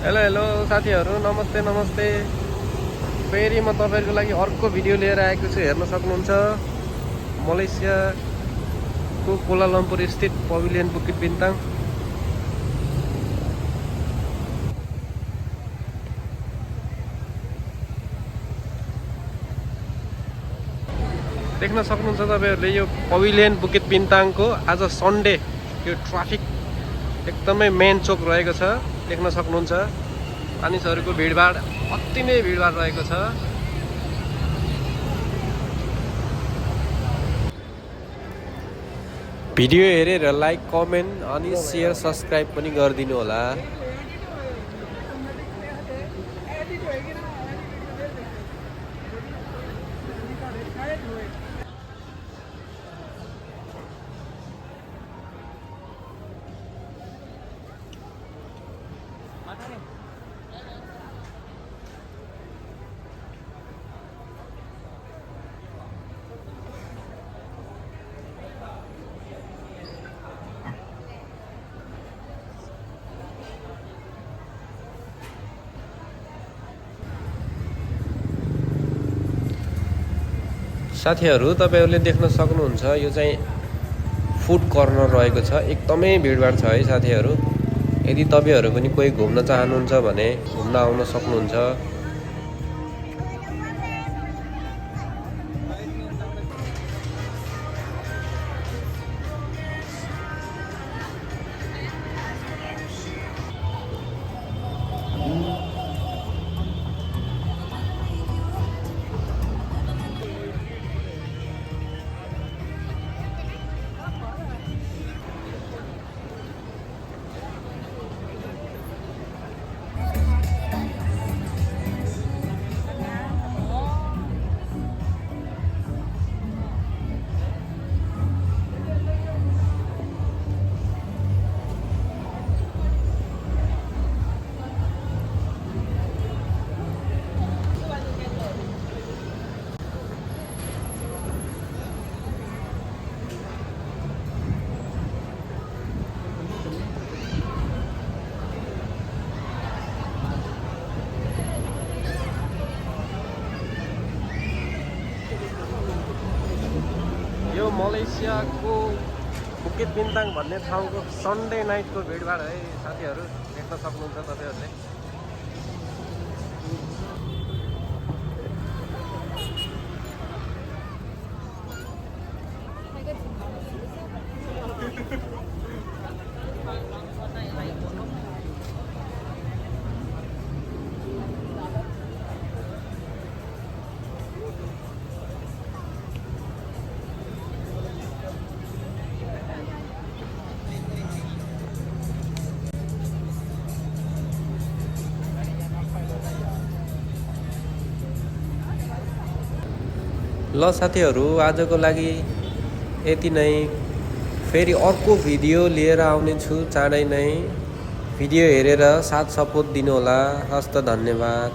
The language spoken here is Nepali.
हेलो हेलो साथीहरू, नमस्ते नमस्ते। फेरि म तपाईँहरूको लागि अर्को भिडियो लिएर आएको छु। हेर्न सक्नुहुन्छ, मलेसियाको कोलालम्पुर स्थित पभिलियन बुकिट बिन्ताङ। देख्न सक्नुहुन्छ तपाईँहरूले यो पभिलियन बुकिट बिन्ताङको आज सन्डे यो ट्राफिक एकदमै मेन चोक रहेको छ। देख्न सक्नुहुन्छ मानिसहरूको भिडभाड अति नै भिडभाड रहेको छ। भिडियो हेरेर लाइक, कमेन्ट अनि सेयर, सब्सक्राइब पनि गरिदिनु होला। साथीहरू, तपाईहरूले देख्न सक्नुहुन्छ यो चाहिँ फुड कर्नर रहेको छ। एकदमै भिडभाड छ है साथीहरू। यदि तपाईँहरू पनि कोही घुम्न चाहनुहुन्छ भने घुम्न आउन सक्नुहुन्छ। यो मलेसियाको बुकिट बिन्ताङ भन्ने ठाउँको सन्डे नाइटको भिडभाड है साथीहरू। देख्न सक्नुहुन्छ तपाईँहरूले। ल साथीहरू, आजको लागि यति नै। फेरि अर्को भिडियो लिएर आउनेछु चाँडै नै। भिडियो हेरेर साथ सपोर्ट दिनुहोला। हस्त धन्यवाद।